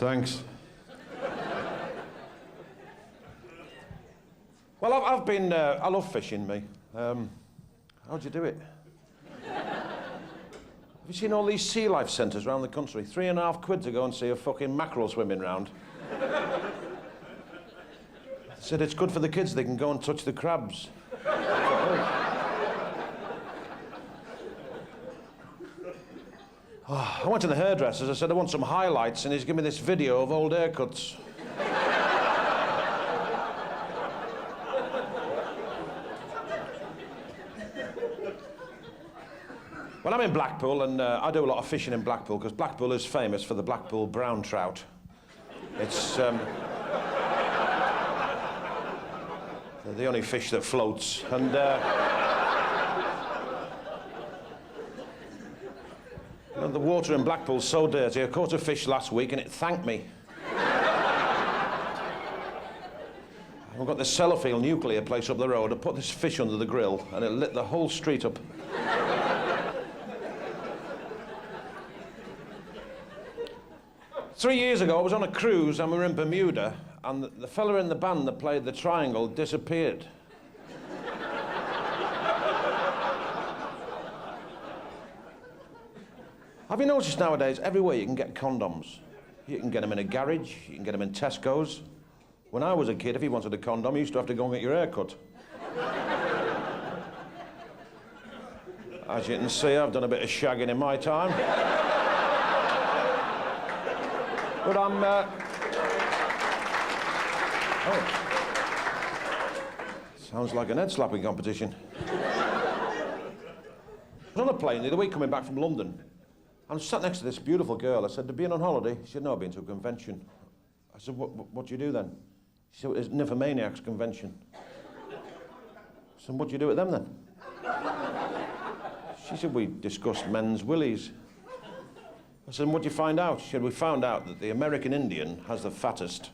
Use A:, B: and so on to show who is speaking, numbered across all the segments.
A: Thanks. Well, I've been... I love fishing, me. How'd you do it? Have you seen all these sea life centres around the country? £3.50 to go and see a fucking mackerel swimming round. They said it's good for the kids, they can go and touch the crabs. Oh, I went to the hairdresser's, I said I want some highlights, and he's given me this video of old haircuts. Well, I'm in Blackpool, and I do a lot of fishing in Blackpool, because Blackpool is famous for the Blackpool brown trout. It's they're the only fish that floats, and you know, the water in Blackpool's so dirty. I caught a fish last week, and it thanked me. I've got this Sellafield nuclear place up the road. I put this fish under the grill, and it lit the whole street up. 3 years ago, I was on a cruise and we were in Bermuda, and the fella in the band that played the triangle disappeared. Have you noticed nowadays, everywhere you can get condoms? You can get them in a garage, you can get them in Tesco's. When I was a kid, if you wanted a condom, you used to have to go and get your hair cut. As you can see, I've done a bit of shagging in my time. But I'm, oh. Sounds like an head-slapping competition. I was on a plane the other week coming back from London. I was sat next to this beautiful girl. I said, "Have you been on holiday?" She said, "No, I've been to a convention." I said, what do you do then? She said, "It's Nymphomaniacs convention." I said, "What do you do at them then?" She said, "We discussed men's willies." I said, "What did you find out?" She said, "We found out that the American Indian has the fattest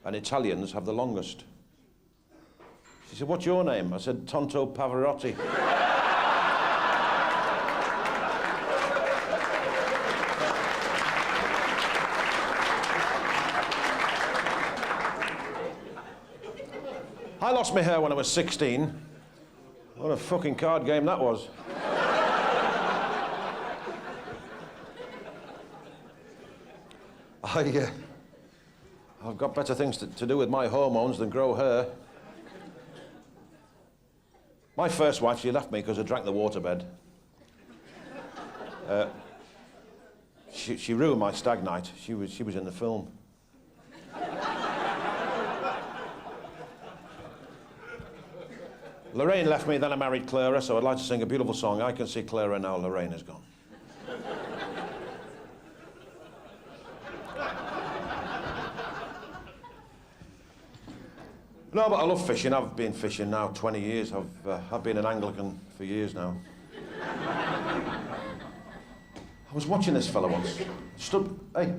A: and Italians have the longest." She said, "What's your name?" I said, "Tonto Pavarotti." I lost my hair when I was 16. What a fucking card game that was. I've got better things to do with my hormones than grow hair. My first wife, she left me because I drank the waterbed. She ruined my stag night. She was in the film. Lorraine left me, then I married Clara, so I'd like to sing a beautiful song. I can see Clara now, Lorraine is gone. No, but I love fishing. I've been fishing now 20 years. I've been an Anglican for years now. I was watching this fella once. Stood, "Hey,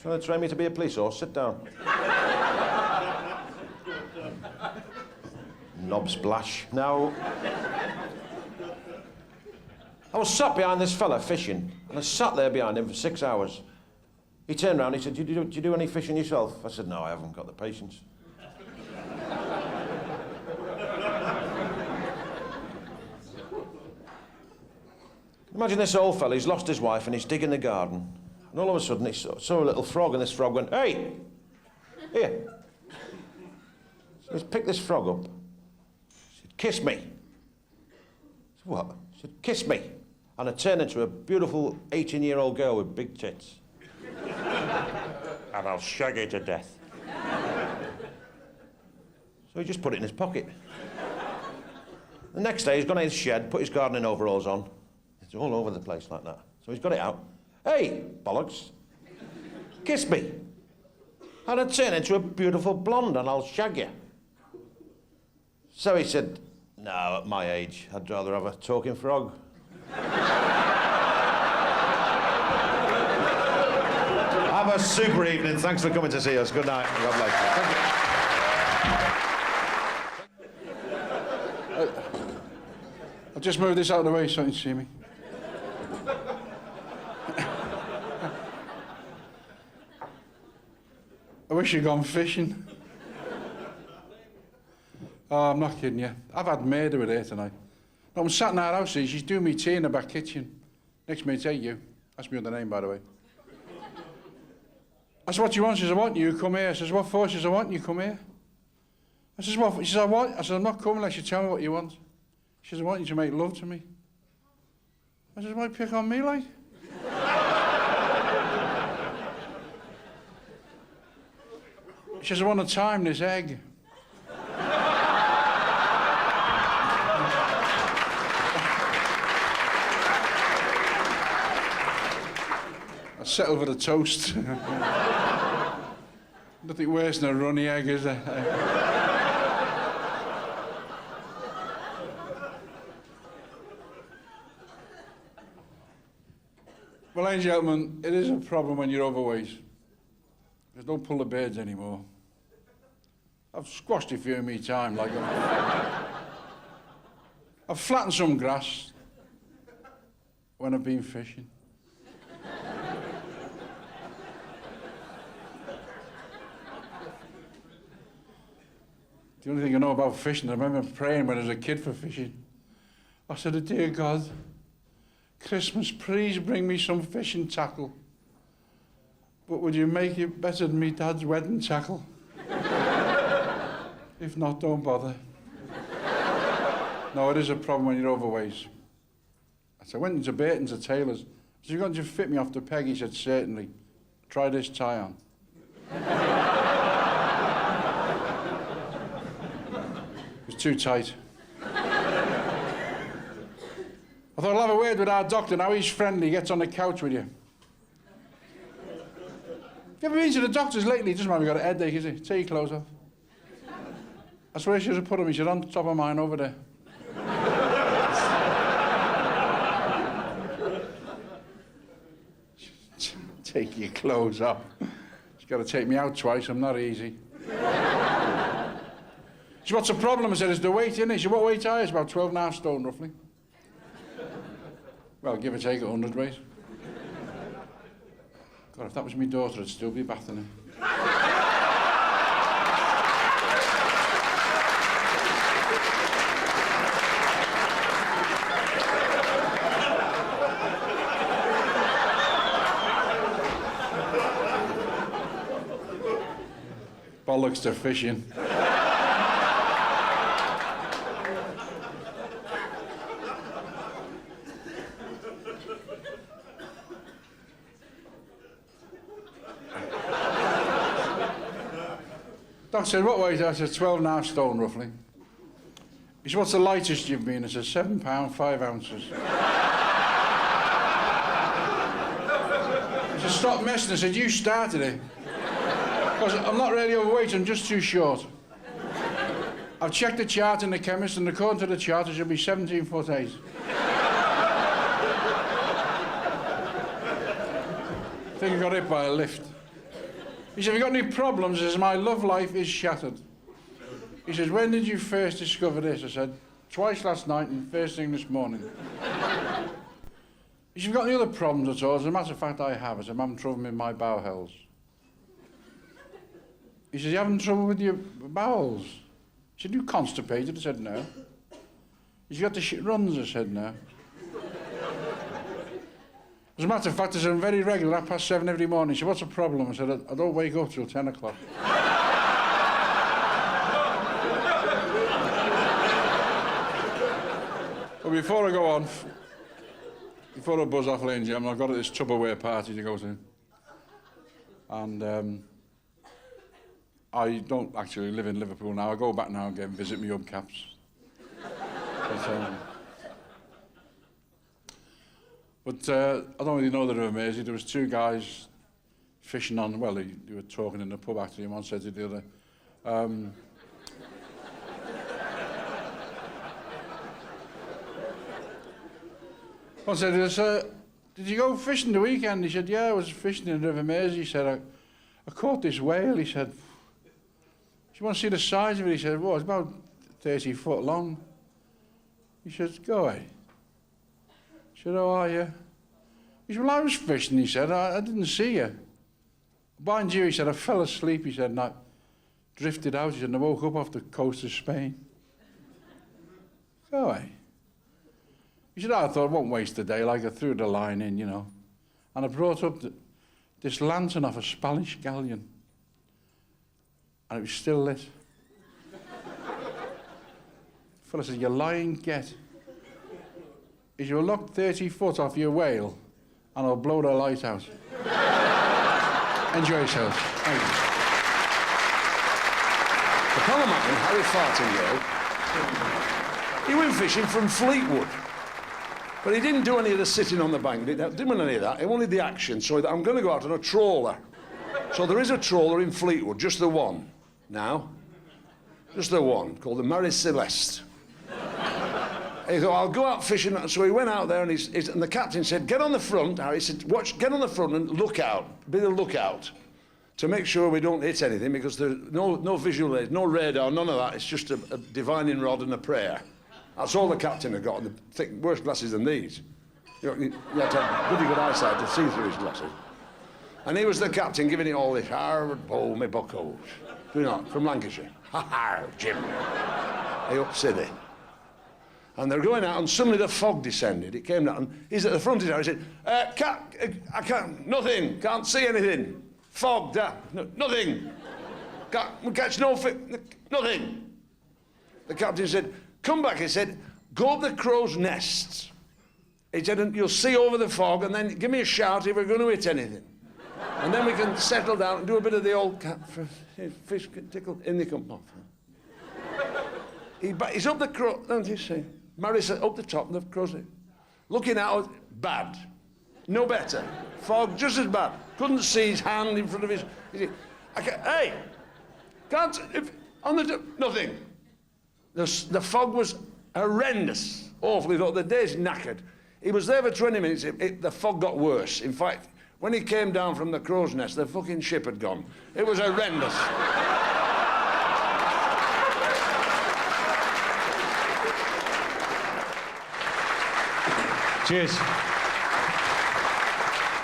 A: trying to train me to be a police horse? Sit down." Knob splash. Now, I was sat behind this fella fishing, and I sat there behind him for 6 hours. He turned around, he said, do you do any fishing yourself? I said, "No, I haven't got the patience." Imagine this old fella, he's lost his wife and he's digging the garden. And all of a sudden he saw a little frog, and this frog went, "Hey, here." So he's picked this frog up. He said, "Kiss me." I said, "What?" He said, "Kiss me." And I turned into a beautiful 18-year-old girl with big tits. "And I'll shag you to death." So he just put it in his pocket. The next day he's gone in his shed, put his gardening overalls on. It's all over the place like that. So he's got it out. "Hey, bollocks, kiss me. And I'll turn into a beautiful blonde and I'll shag you." So he said, "No, at my age, I'd rather have a talking frog." Have a super evening. Thanks for coming to see us. Good night. God bless you. Thank you.
B: I'll just move this out of the way so you can see me. wish you'd gone fishing. Oh, I'm not kidding you. I've had murder with her tonight. No, I'm sat in our house, she's doing me tea in the back kitchen. Next minute, hey, you. That's my other name, by the way. I said, what do you want? She says, I want you, come here. I says, what for? She says, I want you, come here. I says, what? She says, I want. I said, I'm not coming unless you tell me what you want. She says, I want you to make love to me. I says, why pick on me, like? She says, I want to time this egg. I settled for the toast. Nothing worse than a runny egg, is there? Well, ladies and gentlemen, it is a problem when you're overweight. Just don't pull the birds anymore. I've squashed a few in me time, like I've flattened some grass when I've been fishing. The only thing I know about fishing, I remember praying when I was a kid for fishing. I said, dear God, Christmas, please bring me some fishing tackle. But would you make it better than me dad's wedding tackle? If not, don't bother. No, it is a problem when you're overweight. I went into Burton's at Taylor's. I said, you're going to fit me off the peg? He said, certainly. Try this tie on. It was too tight. I thought I'll have a word with our doctor. Now he's friendly, he gets on the couch with you. Have you ever been to the doctors lately? It doesn't matter if you've got a headache, is it? Take your clothes off. I swear she should have put them. He said, on top of mine over there. Take your clothes off. She's got to take me out twice. I'm not easy. She said, what's the problem? I said, it's the weight, isn't it? She said, what weight are you? It's about 12.5 stone, roughly. Well, give or take 100 weight. God, if that was my daughter, I'd still be bathing her. Bollocks to fishing. Doc said, what weight? I said, 12.5 stone, roughly. He said, what's the lightest you've been? I said, 7 pounds, 5 ounces. He said, stop messing. I said, you started it. Because I'm not really overweight, I'm just too short. I've checked the chart in the chemist, and according to the chart, I should be 17'8". I think I got hit by a lift. He said, have you got any problems? He says, my love life is shattered. He says, when did you first discover this? I said, twice last night and first thing this morning. He said, have you got any other problems at all? As a matter of fact, I have. I said, I'm having trouble with my bowels. He says, you having trouble with your bowels? I said, you constipated? I said, no. He said, you got the shit runs? I said, no. As a matter of fact, I said, I'm very regular, 7:30 every morning. He said, what's the problem? I said, I don't wake up till 10 o'clock. But before I go on, before I buzz off, ladies and gentlemen, I've got this Tupperware party to go to. And I don't actually live in Liverpool now. I go back now and again and visit my hubcaps. But I don't really know that they're amazing. There was 2 guys fishing on, well, they were talking in the pub actually, and one said to the other, one said, did you go fishing the weekend? He said, yeah, I was fishing in the River Mersey. He said, I caught this whale. He said, do you want to see the size of it? He said, well, it's about 30 foot long. He said, go away. He said, how are you? He said, well, I was fishing, he said, I didn't see you. Mind you, he said, I fell asleep, he said, and I drifted out, he said, and I woke up off the coast of Spain. Go away. He said, I thought, I won't waste the day, like I threw the line in, you know. And I brought up this lantern off a Spanish galleon. And it was still lit. The fella said, you lying get. Is you'll knock 30 foot off your whale and I'll blow the light out. Enjoy yourselves. Thank you.
C: The Palaman, Harry Fartingale, he went fishing from Fleetwood. But he didn't do any of the sitting on the bank, didn't want any of that. He wanted the action, so I'm going to go out on a trawler. So there is a trawler in Fleetwood, just the one now. Just the one, called the Mary Celeste. He thought, I'll go out fishing. So he went out there, and the captain said, get on the front, Harry. He said, get on the front and look out, be the lookout, to make sure we don't hit anything, because there's no visual aid, no radar, none of that. It's just a divining rod and a prayer. That's all the captain had got, and the thick, worse glasses than these. You had to have pretty good eyesight to see through his glasses. And he was the captain giving it all this, hard bow me buckos. Do you know, from Lancashire. Ha-ha, Jim. Hey, up city. And they're going out, and suddenly the fog descended. It came down, and he's at the front of the house. He said, I can't, nothing, can't see anything. Fog, nothing. Can't catch no fish, nothing. The captain said, come back, he said, go up the crow's nests. He said, and you'll see over the fog, and then give me a shout if we're going to hit anything. And then we can settle down and do a bit of the old fish tickle in the come off. He's up the crow, don't you see? Mary's up the top, and the crow's looking out, bad. No better. Fog, just as bad. Couldn't see his hand in front of his... Hey! Can't... nothing. The fog was horrendous. Awful. He thought, the day's knackered. He was there for 20 minutes. The fog got worse. In fact, when he came down from the crow's nest, the fucking ship had gone. It was horrendous.
D: Cheers.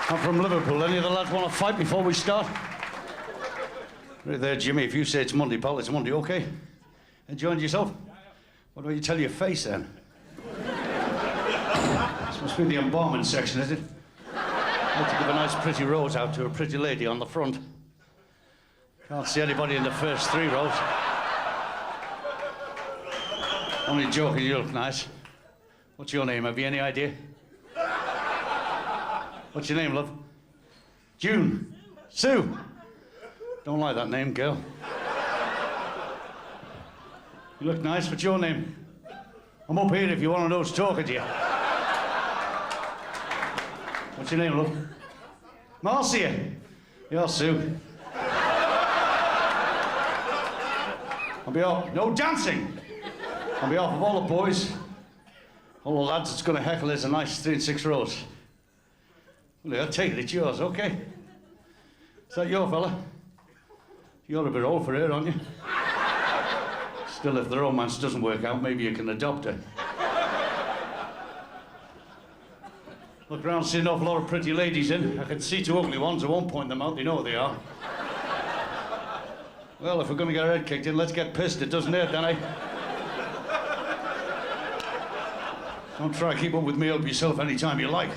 D: I'm from Liverpool. Any of the lads want to fight before we start? Right there, Jimmy. If you say it's Monday, pal, it's Monday, okay? Enjoying yourself? What do you tell your face then? This must be the embalming section, is it? I'd like to give a nice pretty rose out to a pretty lady on the front. Can't see anybody in the first 3 rows. Only joking, you look nice. What's your name? Have you any idea? What's your name, love? June. Sue. Don't like that name, girl. You look nice. What's your name? I'm up here if you want to know who's talking to you. What's your name, love? Marcia. Yeah, Sue. On behalf... No dancing! On behalf of all the boys, all the lads that's going to heckle us a nice 3 and 6 rows. Well, I'll take it, it's yours, okay? Is that your fella? You're a bit old for her, aren't you? Still, if the romance doesn't work out, maybe you can adopt her. Look around, see an awful lot of pretty ladies in. I can see 2 ugly ones. I won't point them out, they know who they are. Well, if we're going to get our head kicked in, let's get pissed. It doesn't hurt, then, eh? Don't try to keep up with me, help yourself any time you like.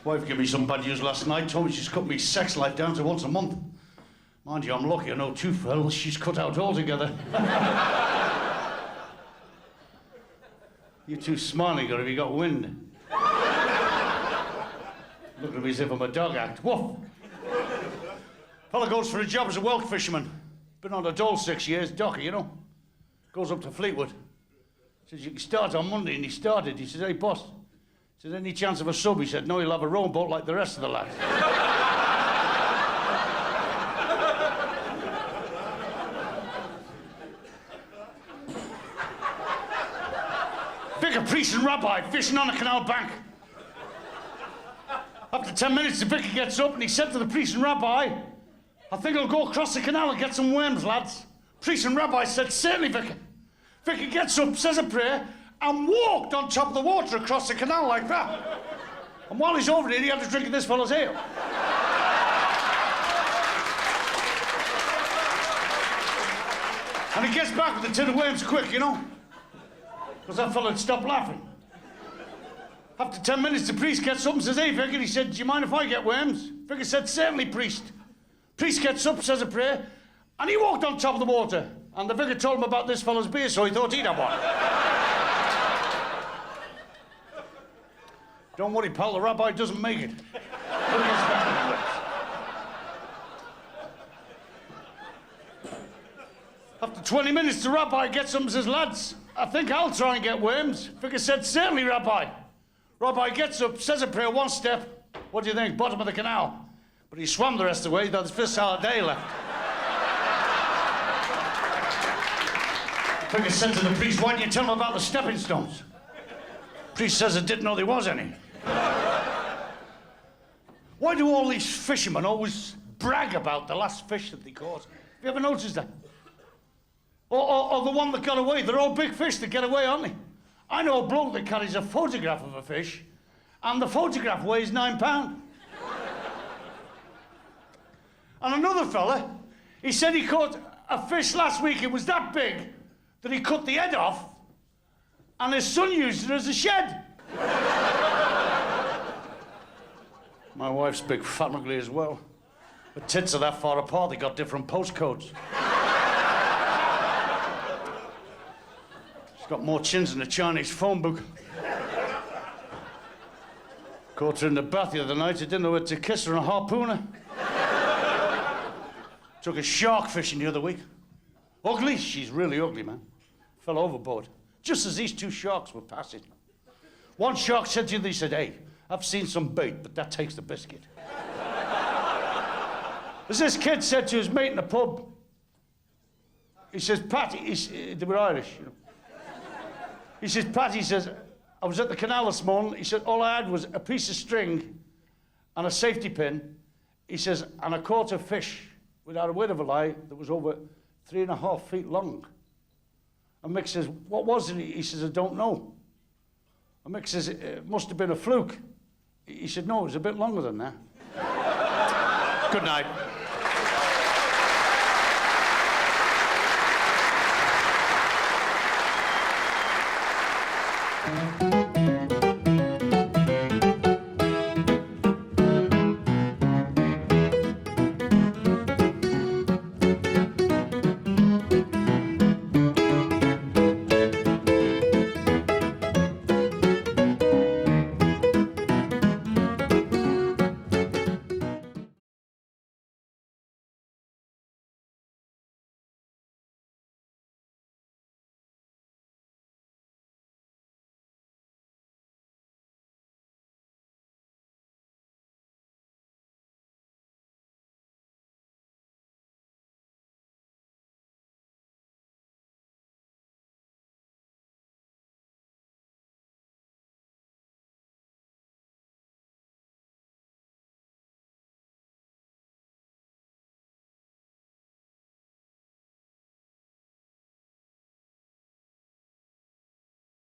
D: Wife gave me some bad news last night, told me she's cut me sex life down to once a month. Mind you, I'm lucky I know 2 fellas she's cut out altogether. You're too smiling, or have you got wind? Look at me as if I'm a dog act. Woof! Fella goes for a job as a whelk fisherman. Been on the dole 6 years, docker, you know. Goes up to Fleetwood. Says, you can start on Monday, and he started. He says, hey, boss. He said, any chance of a sub? He said, no, he'll have a rowboat like the rest of the lads. Vicar, priest and rabbi fishing on a canal bank. After 10 minutes, the vicar gets up and he said to the priest and rabbi, I think I'll go across the canal and get some worms, lads. Priest and rabbi said, certainly, vicar. Vicar gets up, says a prayer, and walked on top of the water across the canal like that. And while he's over there, he had a drink of this fellow's ale. And he gets back with the tin of worms quick, you know? Because that fella had stopped laughing. After 10 minutes, the priest gets up and says, hey, Vicar, he said, do you mind if I get worms? Vicar said, certainly, priest. Priest gets up, says a prayer, and he walked on top of the water. And the vicar told him about this fella's beer, so he thought he'd have one. Don't worry, pal, the rabbi doesn't make it. After 20 minutes, the rabbi gets up and says, lads, I think I'll try and get worms. Vicar said, certainly, Rabbi. Rabbi gets up, says a prayer, one step. What do you think? Bottom of the canal. But he swam the rest of the way, he thought his first hour day left. Vicar said to the priest, why didn't you tell him about the stepping stones? Priest says, I didn't know there was any. Why do all these fishermen always brag about the last fish that they caught? Have you ever noticed that? Or the one that got away. They're all big fish that get away, aren't they? I know a bloke that carries a photograph of a fish, and the photograph weighs £9. And another fella, he said he caught a fish last week. It was that big that he cut the head off, and his son used it as a shed. My wife's big, fat, and ugly as well. Her tits are that far apart, they got different postcodes. She's got more chins than a Chinese phone book. Caught her in the bath the other night. I didn't know whether to kiss her and a harpooner. Took a shark fishing the other week. Ugly? She's really ugly, man. Fell overboard. Just as these two sharks were passing. One shark said to the other, he said, hey, I've seen some bait, but that takes the biscuit. As this kid said to his mate in the pub, he says, Pat, they were Irish, you know. He says, Pat, he says, I was at the canal this morning. He said, all I had was a piece of string and a safety pin. He says, and I caught a fish, without a word of a lie, that was over 3.5 feet long. And Mick says, what was it? He says, I don't know. And Mick says, it must have been a fluke. He said, no, it was a bit longer than that. Good night.